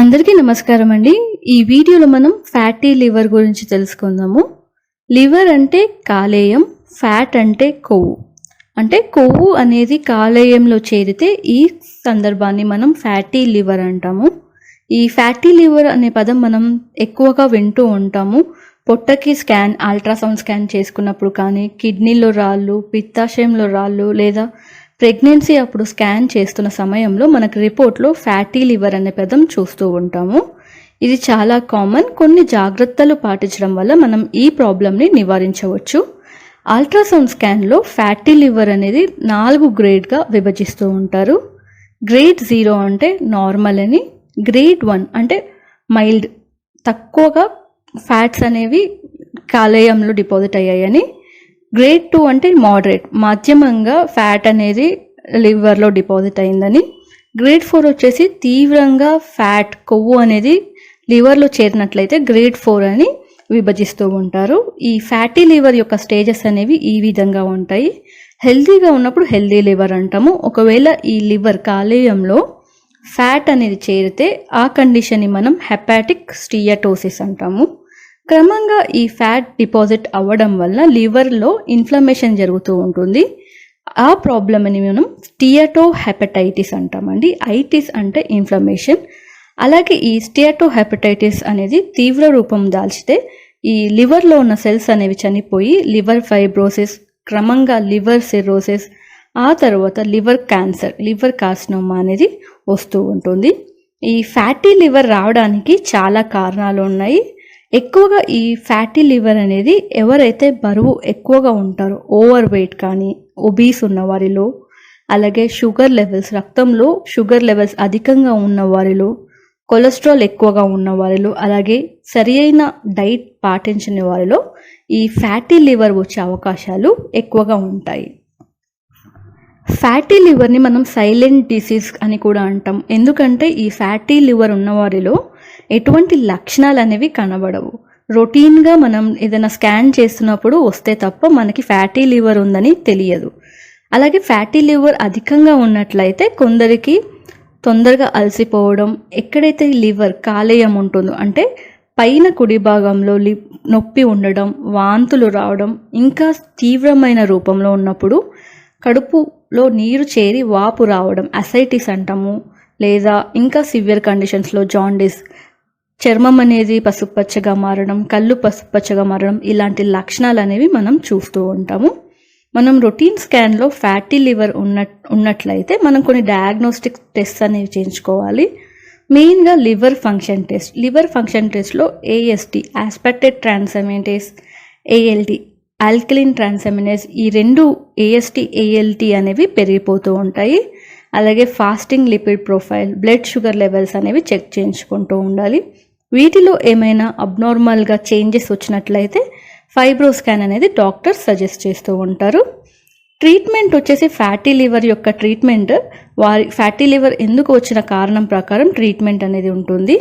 అందరికీ నమస్కారం అండి. ఈ వీడియోలో మనం ఫ్యాటీ లివర్ గురించి తెలుసుకుందాము. లివర్ అంటే కాలేయం, ఫ్యాట్ అంటే కొవ్వు. అంటే కొవ్వు అనేది కాలేయంలో చేరితే ఈ సందర్భాన్ని మనం ఫ్యాటీ లివర్ అంటాము. ఈ ఫ్యాటీ లివర్ అనే పదం మనం ఎక్కువగా వింటూ ఉంటాము. పొట్టకి అల్ట్రాసౌండ్ స్కాన్ చేసుకున్నప్పుడు కానీ, కిడ్నీలో రాళ్ళు, పిత్తాశయంలో రాళ్ళు లేదా ప్రెగ్నెన్సీ అప్పుడు స్కాన్ చేస్తున్న సమయంలో మనకు రిపోర్ట్లో ఫ్యాటీ లివర్ అనే పదం చూస్తూ ఉంటాము. ఇది చాలా కామన్. కొన్ని జాగ్రత్తలు పాటించడం వల్ల మనం ఈ ప్రాబ్లమ్ని నివారించవచ్చు. అల్ట్రాసౌండ్ స్కాన్లో ఫ్యాటీ లివర్ అనేది 4 గ్రేడ్గా విభజిస్తూ ఉంటారు. గ్రేడ్ 0 అంటే నార్మల్ అని, గ్రేడ్ 1 అంటే మైల్డ్, తక్కువగా ఫ్యాట్స్ అనేవి కాలేయంలో డిపాజిట్ అయ్యాయని, గ్రేడ్ 2 అంటే మోడరేట్, మధ్యమంగా ఫ్యాట్ అనేది లివర్లో డిపాజిట్ అయిందని, గ్రేడ్ 4 వచ్చేసి తీవ్రంగా ఫ్యాట్ కొవ్వు అనేది లివర్లో చేరినట్లయితే గ్రేడ్ 4 అని విభజిస్తూ ఉంటారు. ఈ ఫ్యాటీ లివర్ యొక్క స్టేజెస్ అనేవి ఈ విధంగా ఉంటాయి. హెల్తీగా ఉన్నప్పుడు హెల్తీ లివర్ అంటాము. ఒకవేళ ఈ లివర్ కాలేయంలో ఫ్యాట్ అనేది చేరితే ఆ కండిషన్ని మనం హెపాటిక్ స్టియాటోసిస్ అంటాము. క్రమంగా ఈ ఫ్యాట్ డిపాజిట్ అవ్వడం వల్ల లివర్లో ఇన్ఫ్లమేషన్ జరుగుతూ ఉంటుంది. ఆ ప్రాబ్లమ్ని మనం స్టియాటోహెపటైటిస్ అంటామండి. ఐటిస్ అంటే ఇన్ఫ్లమేషన్. అలాగే ఈ స్టియాటోహెపటైటిస్ అనేది తీవ్ర రూపం దాల్చితే ఈ లివర్లో ఉన్న సెల్స్ అనేవి చనిపోయి లివర్ ఫైబ్రోసిస్, క్రమంగా లివర్ సిరోసిస్, ఆ తర్వాత లివర్ క్యాన్సర్, లివర్ కార్సినోమా అనేది వస్తూ ఉంటుంది. ఈ ఫ్యాటీ లివర్ రావడానికి చాలా కారణాలు ఉన్నాయి. ఎక్కువగా ఈ ఫ్యాటీ లివర్ అనేది ఎవరైతే బరువు ఎక్కువగా ఉంటారో, ఓవర్ వెయిట్ కానీ, ఒబీస్ ఉన్న వారిలో, అలాగే షుగర్ లెవెల్స్, రక్తంలో షుగర్ లెవెల్స్ అధికంగా ఉన్న వారిలో, కొలెస్ట్రాల్ ఎక్కువగా ఉన్న వారిలో, అలాగే సరి అయిన డైట్ పాటించని వారిలో ఈ ఫ్యాటీ లివర్ వచ్చే అవకాశాలు ఎక్కువగా ఉంటాయి. ఫ్యాటీ లివర్ని మనం సైలెంట్ డిసీజ్ అని కూడా అంటాం. ఎందుకంటే ఈ ఫ్యాటీ లివర్ ఉన్నవారిలో ఎటువంటి లక్షణాలు అనేవి కనబడవు. రొటీన్గా మనం ఏదైనా స్కాన్ చేస్తున్నప్పుడు వస్తే తప్ప మనకి ఫ్యాటీ లివర్ ఉందని తెలియదు. అలాగే ఫ్యాటీ లివర్ అధికంగా ఉన్నట్లయితే కొందరికి తొందరగా అలసిపోవడం, ఎక్కడైతే లివర్ కాలేయం ఉంటుందో అంటే పైన కుడి భాగంలో నొప్పి ఉండడం, వాంతులు రావడం, ఇంకా తీవ్రమైన రూపంలో ఉన్నప్పుడు కడుపులో నీరు చేరి వాపు రావడం, అసైటిస్ అంటాము. లేదా ఇంకా సివియర్ కండిషన్స్లో జాండిస్, చర్మం అనేది పసుపచ్చగా మారడం, కళ్ళు పసుపచ్చగా మారడం, ఇలాంటి లక్షణాలు అనేవి మనం చూస్తూ ఉంటాము. మనం రొటీన్ స్కాన్లో ఫ్యాటీ లివర్ ఉన్నట్లయితే మనం కొన్ని డయాగ్నోస్టిక్ టెస్ట్ అనేవి చేయించుకోవాలి. మెయిన్గా liver function test. Liver function టెస్ట్లో AST, aspected transaminase, ALT, alkaline transaminase, ఈ 2 AST, ALT అనేవి పెరిగిపోతూ ఉంటాయి. అలాగే fasting lipid profile, blood sugar levels అనేవి చెక్ చేయించుకుంటూ ఉండాలి. వీటిలో ఏమైనా అబ్నార్మల్గా చేంజెస్ వచ్చినట్లయితే ఫైబ్రో స్కాన్ అనేది డాక్టర్ సజెస్ట్ చేస్తూ ఉంటారు. ట్రీట్మెంట్ వచ్చేసి ఫ్యాటీ లివర్ యొక్క ట్రీట్మెంట్ ఫ్యాటీ లివర్ ఎందుకు వచ్చిన కారణం ప్రకారం ట్రీట్మెంట్ అనేది ఉంటుంది.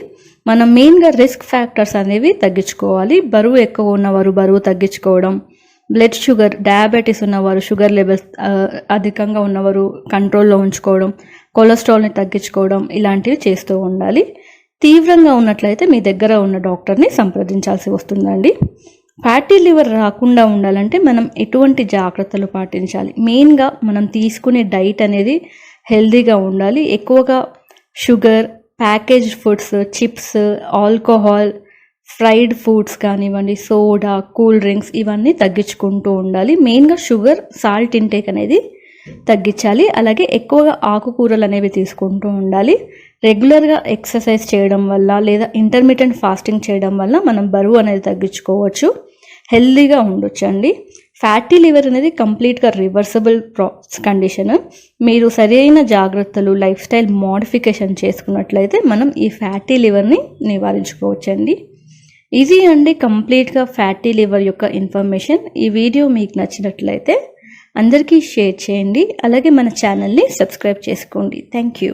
మనం మెయిన్గా రిస్క్ ఫ్యాక్టర్స్ అనేవి తగ్గించుకోవాలి. బరువు ఎక్కువ ఉన్నవారు బరువు తగ్గించుకోవడం, బ్లడ్ షుగర్, డయాబెటీస్ ఉన్నవారు షుగర్ లెవెల్స్ అధికంగా ఉన్నవారు కంట్రోల్లో ఉంచుకోవడం, కొలెస్ట్రాల్ని తగ్గించుకోవడం, ఇలాంటివి చేస్తూ ఉండాలి. తీవ్రంగా ఉన్నట్లయితే మీ దగ్గర ఉన్న డాక్టర్ని సంప్రదించాల్సి వస్తుందండి. ఫ్యాటీ లివర్ రాకుండా ఉండాలంటే మనం ఎటువంటి జాగ్రత్తలు పాటించాలి? మెయిన్గా మనం తీసుకునే డైట్ అనేది హెల్తీగా ఉండాలి. ఎక్కువగా sugar, packaged foods, chips, alcohol, fried foods కానివ్వండి, సోడా, కూల్ డ్రింక్స్, ఇవన్నీ తగ్గించుకుంటూ ఉండాలి. మెయిన్గా షుగర్, సాల్ట్ ఇంటేక్ అనేది తగ్గించాలి. అలాగే ఎక్కువగా ఆకుకూరలు అనేవి తీసుకుంటూ ఉండాలి. రెగ్యులర్గా ఎక్సర్సైజ్ చేయడం వల్ల లేదా ఇంటర్మీడియట్ ఫాస్టింగ్ చేయడం వల్ల మనం బరువు అనేది తగ్గించుకోవచ్చు, హెల్తీగా ఉండొచ్చు అండి. ఫ్యాటీ లివర్ అనేది కంప్లీట్గా రివర్సబుల్ కండిషన్. మీరు సరైన జాగ్రత్తలు, లైఫ్ స్టైల్ మోడిఫికేషన్ చేసుకున్నట్లయితే మనం ఈ ఫ్యాటీ లివర్ని నివారించుకోవచ్చండి. ఈజీ అండి కంప్లీట్గా ఫ్యాటీ లివర్ యొక్క ఇన్ఫర్మేషన్. ఈ వీడియో మీకు నచ్చినట్లయితే అందరికీ షేర్ చేయండి. అలాగే మన ఛానల్ని సబ్స్క్రైబ్ చేసుకోండి. Thank you.